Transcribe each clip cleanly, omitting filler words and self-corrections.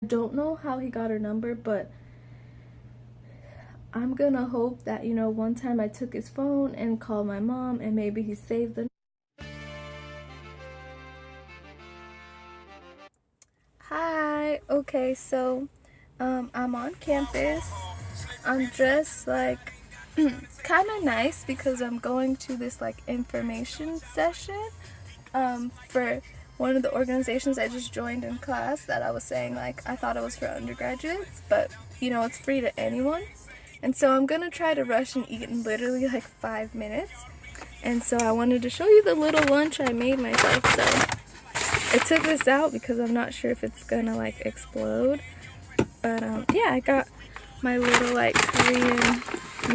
I don't know how he got her number, but I'm gonna hope that, you know, one time I took his phone and called my mom and maybe he saved the. Hi, okay, so I'm on campus. I'm dressed like kind of nice because I'm going to this like information session for one of the organizations I just joined in class that I was saying like I thought it was for undergraduates, but you know, it's free to anyone. And so I'm gonna try to rush and eat in literally like 5 minutes. And so I wanted to show you the little lunch I made myself. So I took this out because I'm not sure if it's gonna like explode. But yeah, I got my little like Korean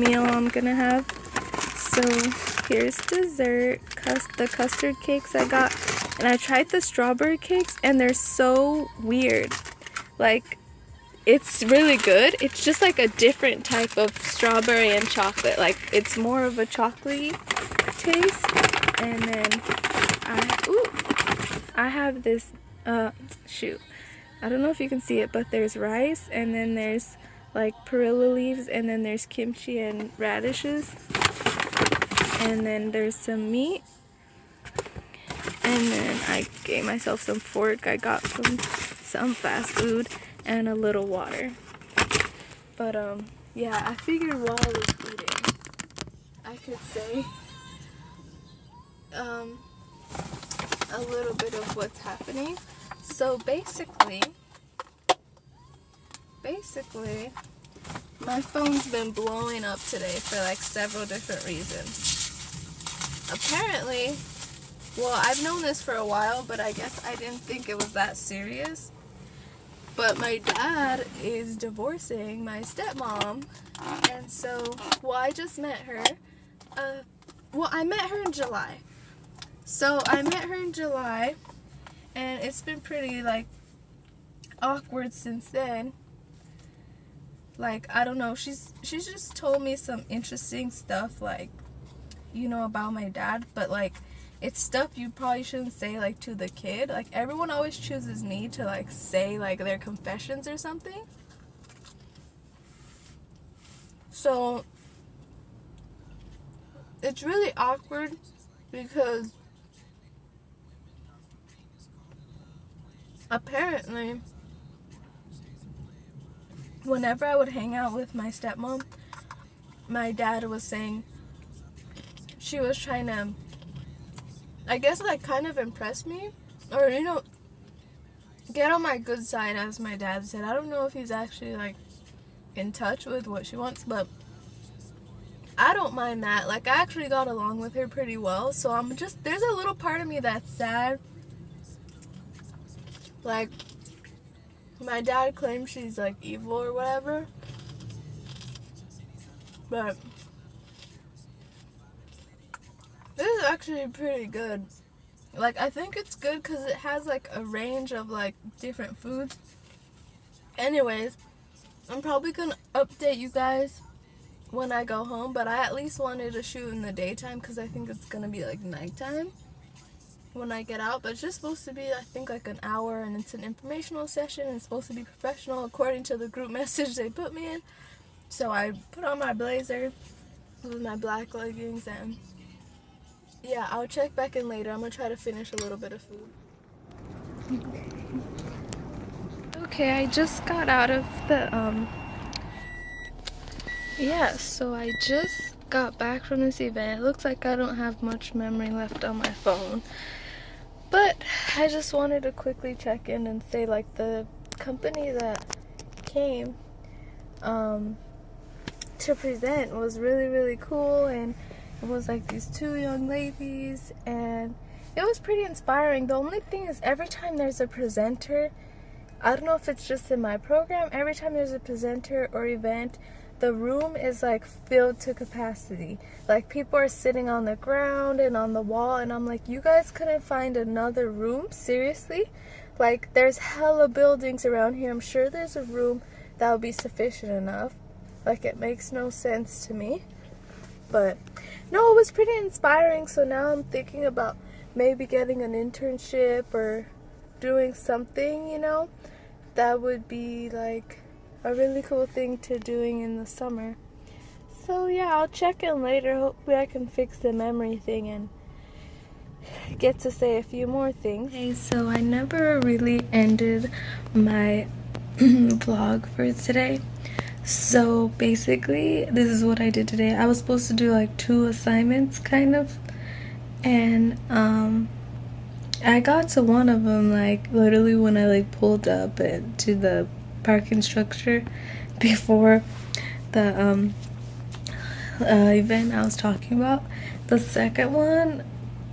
meal I'm gonna have. So here's dessert, the custard cakes I got. And I tried the strawberry cakes and they're so weird. Like, it's really good. It's just like a different type of strawberry and chocolate. Like, it's more of a chocolatey taste. And then I have this, shoot. I don't know if you can see it, but there's rice and then there's like perilla leaves and then there's kimchi and radishes. And then there's some meat. And then I gave myself some pork I got from some fast food and a little water. But yeah, I figured while I was eating I could say a little bit of what's happening. So basically my phone's been blowing up today for like several different reasons. Apparently, well, I've known this for a while, but I guess I didn't think it was that serious. But my dad is divorcing my stepmom, and so, well, I just met her. Well, I met her in July. So I met her in July, and it's been pretty, like, awkward since then. Like, I don't know, she's just told me some interesting stuff, like, you know, about my dad, but, like, it's stuff you probably shouldn't say, like, to the kid. Like, everyone always chooses me to, like, say, like, their confessions or something. So, it's really awkward because apparently whenever I would hang out with my stepmom, my dad was saying she was trying to, I guess, like, kind of impress me, or, you know, get on my good side, as my dad said. I don't know if he's actually, like, in touch with what she wants, but I don't mind that. Like, I actually got along with her pretty well, so I'm just, there's a little part of me that's sad. Like, my dad claims she's, like, evil or whatever, but this is actually pretty good. Like, I think it's good because it has, like, a range of, like, different foods. Anyways, I'm probably gonna update you guys when I go home, but I at least wanted to shoot in the daytime because I think it's gonna be, like, nighttime when I get out. But it's just supposed to be, I think, like, an hour, and it's an informational session, and it's supposed to be professional according to the group message they put me in. So I put on my blazer with my black leggings, and yeah, I'll check back in later. I'm gonna try to finish a little bit of food. Okay, I just got out of the yeah, so I just got back from this event. It looks like I don't have much memory left on my phone, but I just wanted to quickly check in and say, like, the company that came to present was really, really cool, and it was like these two young ladies, and it was pretty inspiring. The only thing is, every time there's a presenter, I don't know if it's just in my program, every time there's a presenter or event, the room is, like, filled to capacity. Like, people are sitting on the ground and on the wall, and I'm like, you guys couldn't find another room? Seriously? Like, there's hella buildings around here. I'm sure there's a room that would be sufficient enough. Like, it makes no sense to me. But no, it was pretty inspiring. So now I'm thinking about maybe getting an internship or doing something, you know, that would be like a really cool thing to doing in the summer. So yeah, I'll check in later. Hopefully I can fix the memory thing and get to say a few more things. Okay, so I never really ended my vlog for today. So basically, this is what I did today. I was supposed to do like 2 assignments kind of, and I got to one of them like literally when I like pulled up to the parking structure before the event I was talking about. The second one,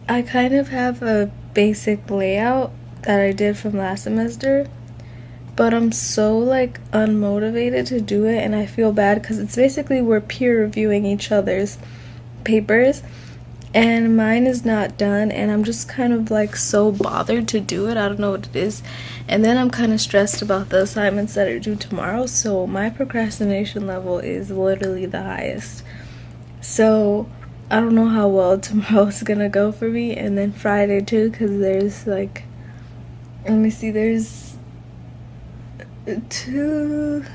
I kind of have a basic layout that I did from last semester, but I'm so like unmotivated to do it, and I feel bad because it's basically we're peer reviewing each other's papers, and mine is not done, and I'm just kind of like so bothered to do it. I don't know what it is. And then I'm kind of stressed about the assignments that are due tomorrow, so my procrastination level is literally the highest. So I don't know how well tomorrow's gonna go for me, and then Friday too, because there's like, let me see, there's 2,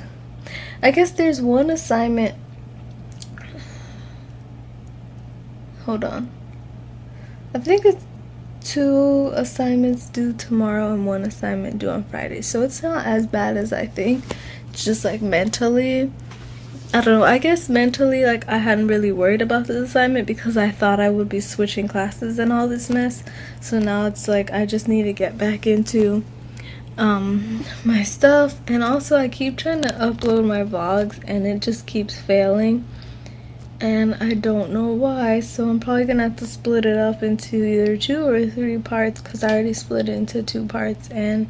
I guess there's 1 assignment. Hold on, I think it's 2 assignments due tomorrow and 1 assignment due on Friday, so it's not as bad as I think. It's just like mentally, I don't know, I guess mentally like I hadn't really worried about this assignment because I thought I would be switching classes and all this mess. So now it's like I just need to get back into my stuff. And also I keep trying to upload my vlogs and it just keeps failing, and I don't know why, so I'm probably gonna have to split it up into either 2 or 3 parts because I already split it into 2 parts and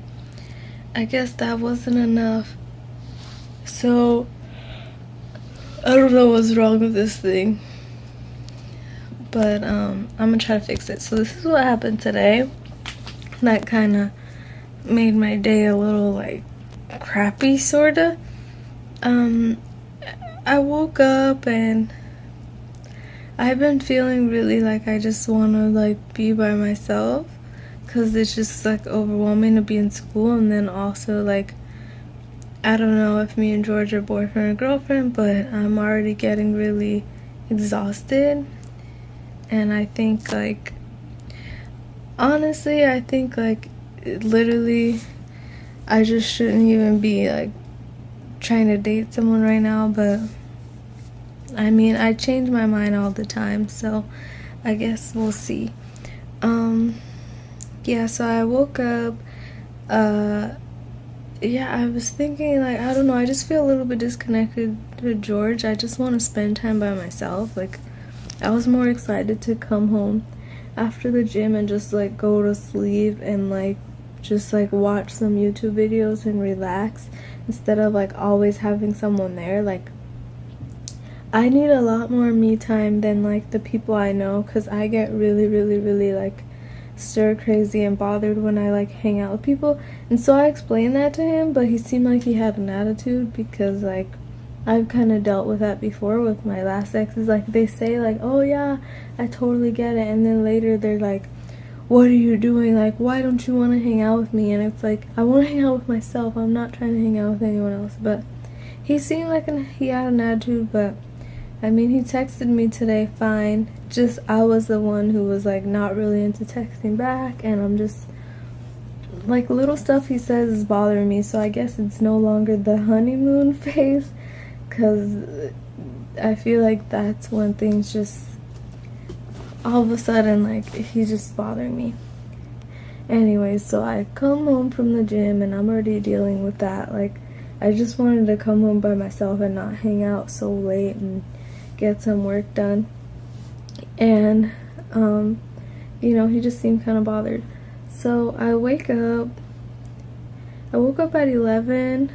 I guess that wasn't enough. So I don't know what's wrong with this thing, but I'm gonna try to fix it. So this is what happened today. That kind of made my day a little like crappy, sorta. I woke up and I've been feeling really like I just want to like be by myself because it's just like overwhelming to be in school, and then also like I don't know if me and George are boyfriend and girlfriend, but I'm already getting really exhausted. And I think like, honestly, I think like literally I just shouldn't even be like trying to date someone right now, but I mean, I change my mind all the time, so I guess we'll see. Yeah, so I woke up, yeah, I was thinking, like, I don't know, I just feel a little bit disconnected to George. I just want to spend time by myself. Like, I was more excited to come home after the gym and just, like, go to sleep and, like, just, like, watch some YouTube videos and relax instead of, like, always having someone there. Like, I need a lot more me time than, like, the people I know, because I get really, really, really, like, stir crazy and bothered when I like hang out with people. And so I explained that to him, but he seemed like he had an attitude because like I've kind of dealt with that before with my last exes. Like they say like, oh yeah, I totally get it, and then later they're like, what are you doing, like why don't you want to hang out with me? And it's like, I want to hang out with myself, I'm not trying to hang out with anyone else. But he seemed like he had an attitude. But I mean, he texted me today fine, just I was the one who was like not really into texting back, and I'm just like, little stuff he says is bothering me. So I guess it's no longer the honeymoon phase, because I feel like that's when things just all of a sudden like he's just bothering me. Anyway, so I come home from the gym and I'm already dealing with that. Like I just wanted to come home by myself and not hang out so late and get some work done. And you know, he just seemed kind of bothered. So I woke up at 11,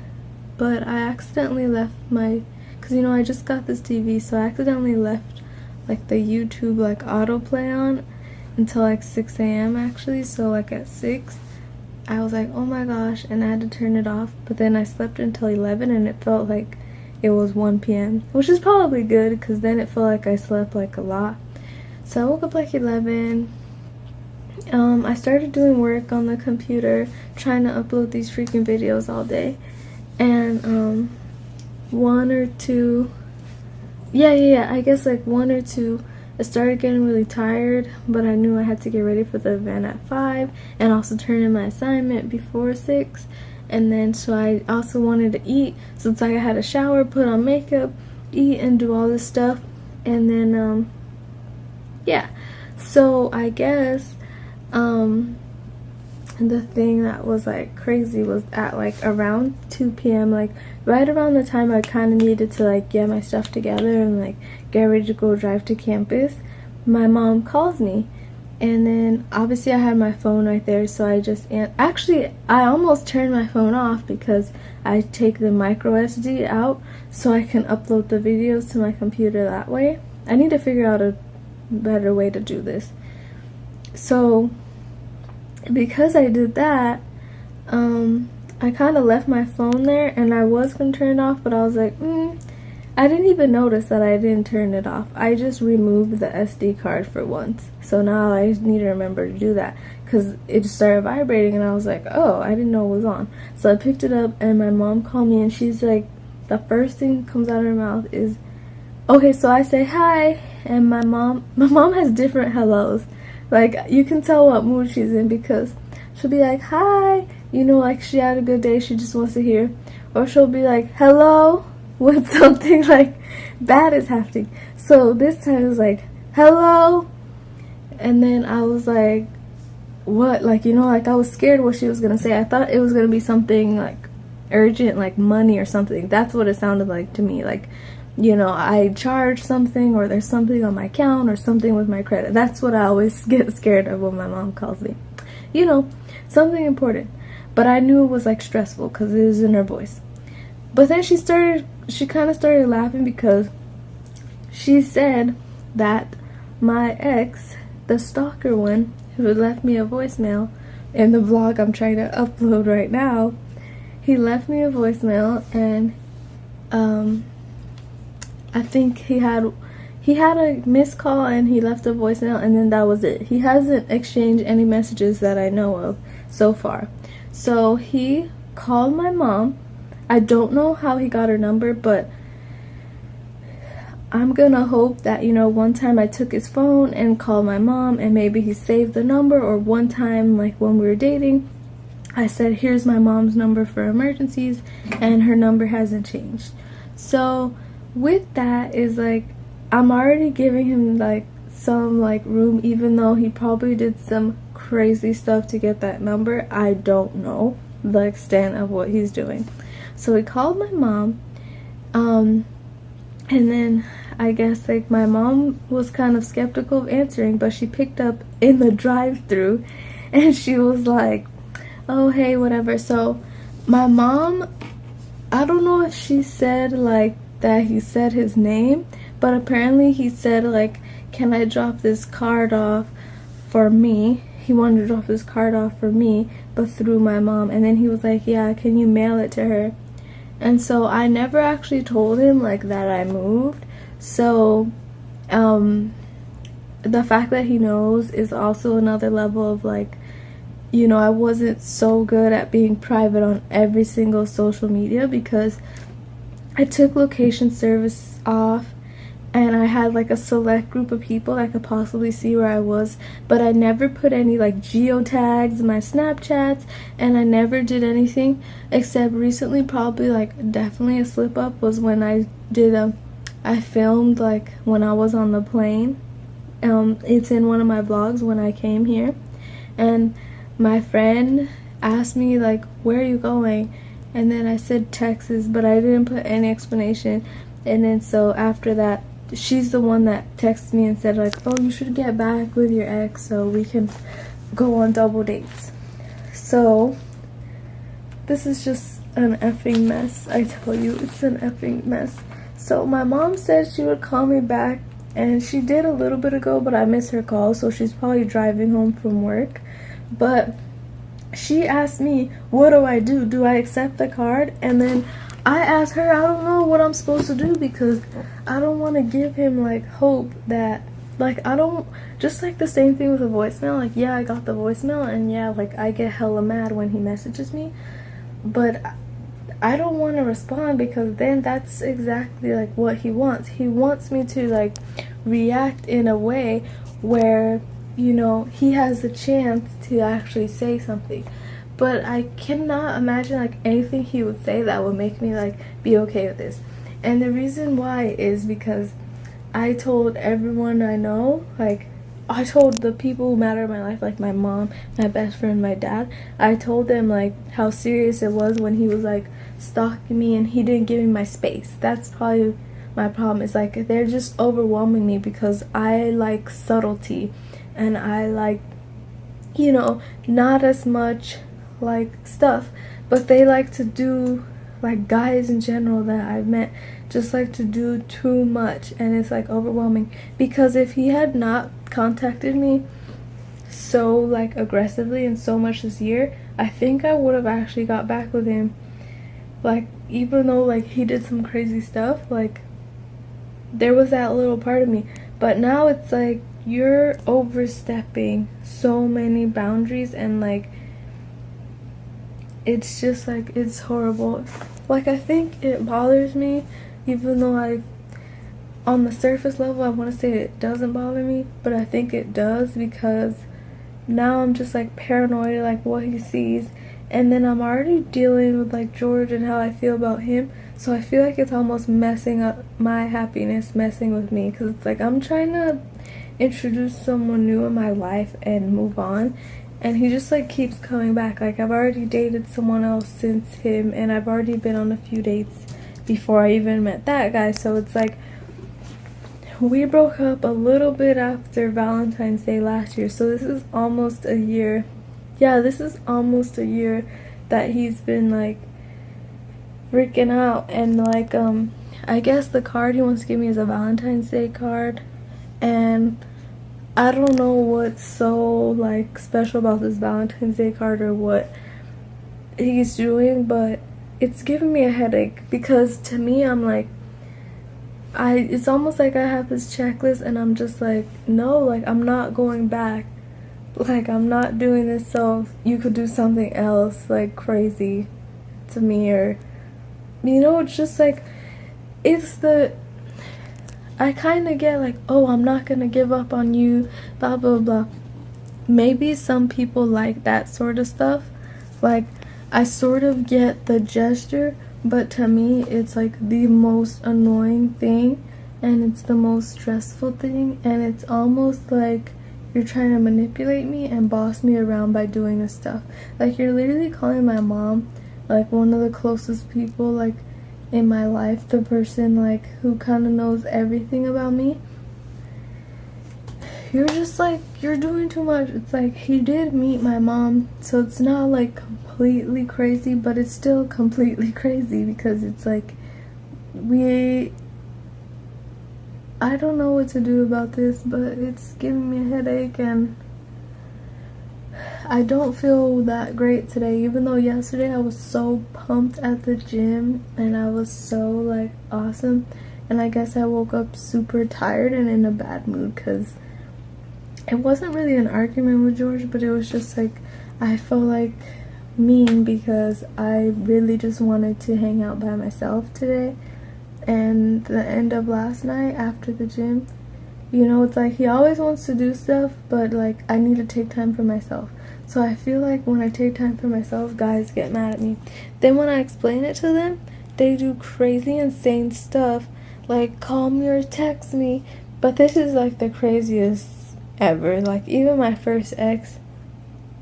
but I accidentally left my, because you know I just got this TV, so I accidentally left like the YouTube like autoplay on until like 6 a.m. actually. So like at 6 I was like, oh my gosh, and I had to turn it off. But then I slept until 11 and it felt like it was 1 p.m. which is probably good, because then it felt like I slept like a lot. So I woke up like 11, I started doing work on the computer, trying to upload these freaking videos all day. And one or two, I guess like one or two, I started getting really tired, but I knew I had to get ready for the event at 5 and also turn in my assignment before 6. And then so I also wanted to eat, so it's like I had a shower, put on makeup, eat, and do all this stuff. And then yeah, so I guess the thing that was like crazy was at like around 2 p.m., like right around the time I kind of needed to like get my stuff together and like get ready to go drive to campus, my mom calls me. And then obviously I had my phone right there, so I just actually I almost turned my phone off because I take the micro SD out so I can upload the videos to my computer that way. I need to figure out a better way to do this. So because I did that, I kind of left my phone there, and I was gonna turn it off, but I was like, I didn't even notice that I didn't turn it off. I just removed the SD card for once. So now I need to remember to do that because it just started vibrating, and I was like, oh, I didn't know it was on. So I picked it up, and my mom called me, and she's like, the first thing that comes out of her mouth is, okay. So I say hi, and my mom has different hellos. Like, you can tell what mood she's in because she'll be like, hi, you know, like she had a good day, she just wants to hear. Or she'll be like, hello, when something like bad is happening. So this time it was like, hello. And then I was like, what? Like, you know, like I was scared what she was going to say. I thought it was going to be something like urgent, like money or something. That's what it sounded like to me. Like, you know, I charged something, or there's something on my account, or something with my credit. That's what I always get scared of when my mom calls me. You know, something important. But I knew it was like stressful because it was in her voice. But then she kind of started laughing because she said that my ex, the stalker one, who had left me a voicemail in the vlog I'm trying to upload right now, he left me a voicemail, and I think he had a missed call, and he left a voicemail, and then that was it. He hasn't exchanged any messages that I know of so far. So he called my mom. I don't know how he got her number, but I'm gonna hope that, you know, one time I took his phone and called my mom, and maybe he saved the number, or one time, like when we were dating, I said, here's my mom's number for emergencies, and her number hasn't changed. So with that is like, I'm already giving him like some like room, even though he probably did some crazy stuff to get that number. I don't know the extent of what he's doing. So he called my mom, and then I guess like my mom was kind of skeptical of answering, but she picked up in the drive-thru, and she was like, oh hey, whatever. So my mom, I don't know if she said like that he said his name, but apparently he said like, can I drop this card off for me? He wanted to drop this card off for me, but through my mom. And then he was like, yeah, can you mail it to her? And so I never actually told him like that I moved. So the fact that he knows is also another level of like, you know, I wasn't so good at being private on every single social media because I took location service off, and I had like a select group of people that could possibly see where I was, but I never put any like geotags in my Snapchats, and I never did anything except recently, probably like definitely a slip up was when I filmed like when I was on the plane. It's in one of my vlogs when I came here, and my friend asked me like, where are you going? And then I said Texas, but I didn't put any explanation. And then so after that, she's the one that texted me and said like, oh, you should get back with your ex so we can go on double dates. So this is just an effing mess. I tell you, it's an effing mess. So my mom said she would call me back, and she did a little bit ago, but I missed her call, so she's probably driving home from work. But she asked me, what do I do? Do I accept the card? And then I asked her, I don't know what I'm supposed to do because I don't want to give him like hope that like, I don't, just like the same thing with a voicemail, like, yeah, I got the voicemail, and yeah, like, I get hella mad when he messages me, but I don't want to respond, because then that's exactly like what he wants. He wants me to like react in a way where, you know, he has the chance to actually say something. But I cannot imagine like anything he would say that would make me like be okay with this. And the reason why is because I told everyone I know, like, I told the people who matter in my life, like my mom, my best friend, my dad, I told them like how serious it was when he was like stalking me and he didn't give me my space. That's probably my problem. Is like they're just overwhelming me because I like subtlety and I like, you know, not as much like stuff, but they like to do, like guys in general that I've met just like to do too much, and it's like overwhelming. Because if he had not contacted me so like aggressively and so much this year, I think I would have actually got back with him. Like, even though like he did some crazy stuff, like there was that little part of me. But now it's like you're overstepping so many boundaries, and like it's just like, it's horrible. Like, I think it bothers me, even though on the surface level I want to say it doesn't bother me, but I think it does, because now I'm just like paranoid like what he sees, and then I'm already dealing with like George and how I feel about him, so I feel like it's almost messing up my happiness, messing with me, because it's like I'm trying to introduce someone new in my life and move on, and he just like keeps coming back. Like, I've already dated someone else since him, and I've already been on a few dates before I even met that guy. So it's like we broke up a little bit after Valentine's Day last year, so this is almost a year. Yeah, this is almost a year that he's been like freaking out. And like I guess the card he wants to give me is a Valentine's Day card, and I don't know what's so like special about this Valentine's Day card or what he's doing, but it's giving me a headache, because to me I'm like, it's almost like I have this checklist and I'm just like, no, like I'm not going back, like I'm not doing this, so you could do something else like crazy to me, or you know, it's just like, it's the, I kind of get like, oh, I'm not gonna give up on you, blah blah blah. Maybe some people like that sort of stuff, like I sort of get the gesture, but to me it's like the most annoying thing, and it's the most stressful thing, and it's almost like you're trying to manipulate me and boss me around by doing this stuff. Like, you're literally calling my mom, like one of the closest people like in my life, the person like who kind of knows everything about me. You're just like, you're doing too much. It's like, he did meet my mom, so it's not like completely crazy, but it's still completely crazy, because it's like I don't know what to do about this, but it's giving me a headache, and I don't feel that great today, even though yesterday I was so pumped at the gym and I was so like awesome. And I guess I woke up super tired and in a bad mood, because it wasn't really an argument with George, but it was just like I felt like mean because I really just wanted to hang out by myself today. And the end of last night after the gym, you know, it's like he always wants to do stuff, but like I need to take time for myself. So I feel like when I take time for myself, guys get mad at me. Then when I explain it to them, they do crazy insane stuff, like call me or text me. But this is like the craziest ever. Like, even my first ex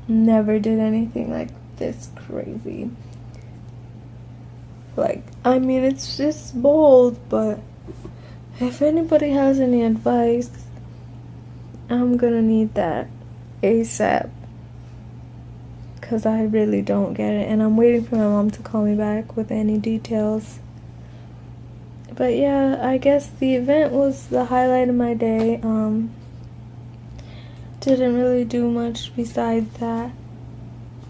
never did anything like this crazy. Like, I mean, it's just bold, but if anybody has any advice, I'm gonna need that ASAP, because I really don't get it, and I'm waiting for my mom to call me back with any details. But yeah, I guess the event was the highlight of my day. Didn't really do much besides that,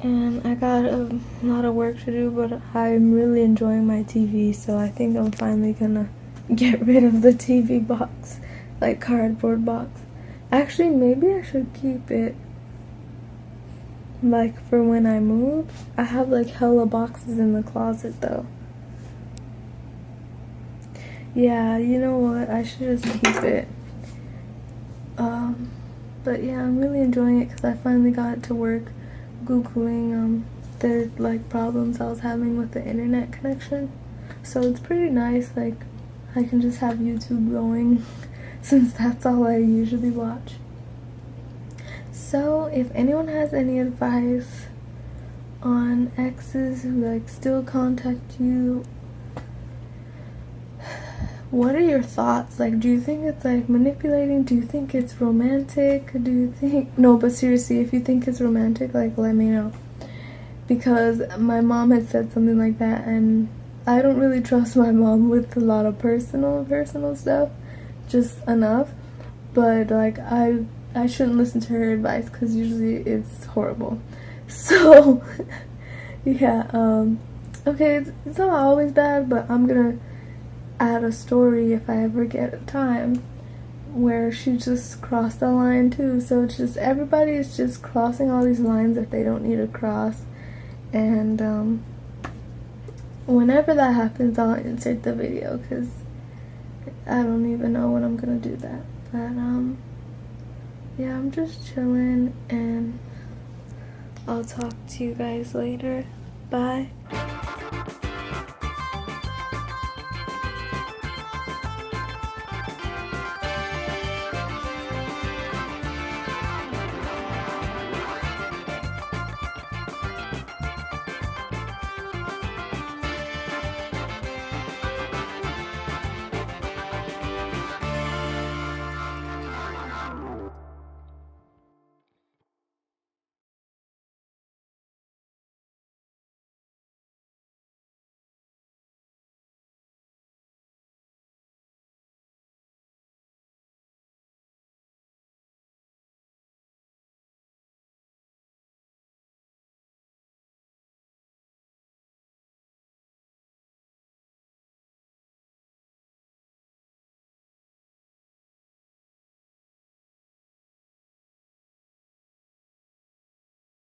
and I got a lot of work to do, but I'm really enjoying my TV, so I think I'm finally gonna get rid of the TV box, like cardboard box. Actually, maybe I should keep it like for when I move. I have like hella boxes in the closet though. Yeah, you know what? I should just keep it. But yeah, I'm really enjoying it because I finally got to work Googling the like problems I was having with the internet connection. So it's pretty nice, like I can just have YouTube going since that's all I usually watch. So if anyone has any advice on exes who like still contact you, what are your thoughts? Like, do you think it's like manipulating? Do you think it's romantic? Do you think, no, but seriously, if you think it's romantic, like let me know, because my mom had said something like that, and I don't really trust my mom with a lot of personal stuff, just enough. But like I shouldn't listen to her advice because usually it's horrible. So yeah, okay, it's not always bad, but I'm gonna add a story if I ever get time where she just crossed the line too. So it's just everybody is just crossing all these lines that they don't need to cross. And whenever that happens, I'll insert the video because I don't even know when I'm gonna do that. But yeah, I'm just chilling, and I'll talk to you guys later. Bye.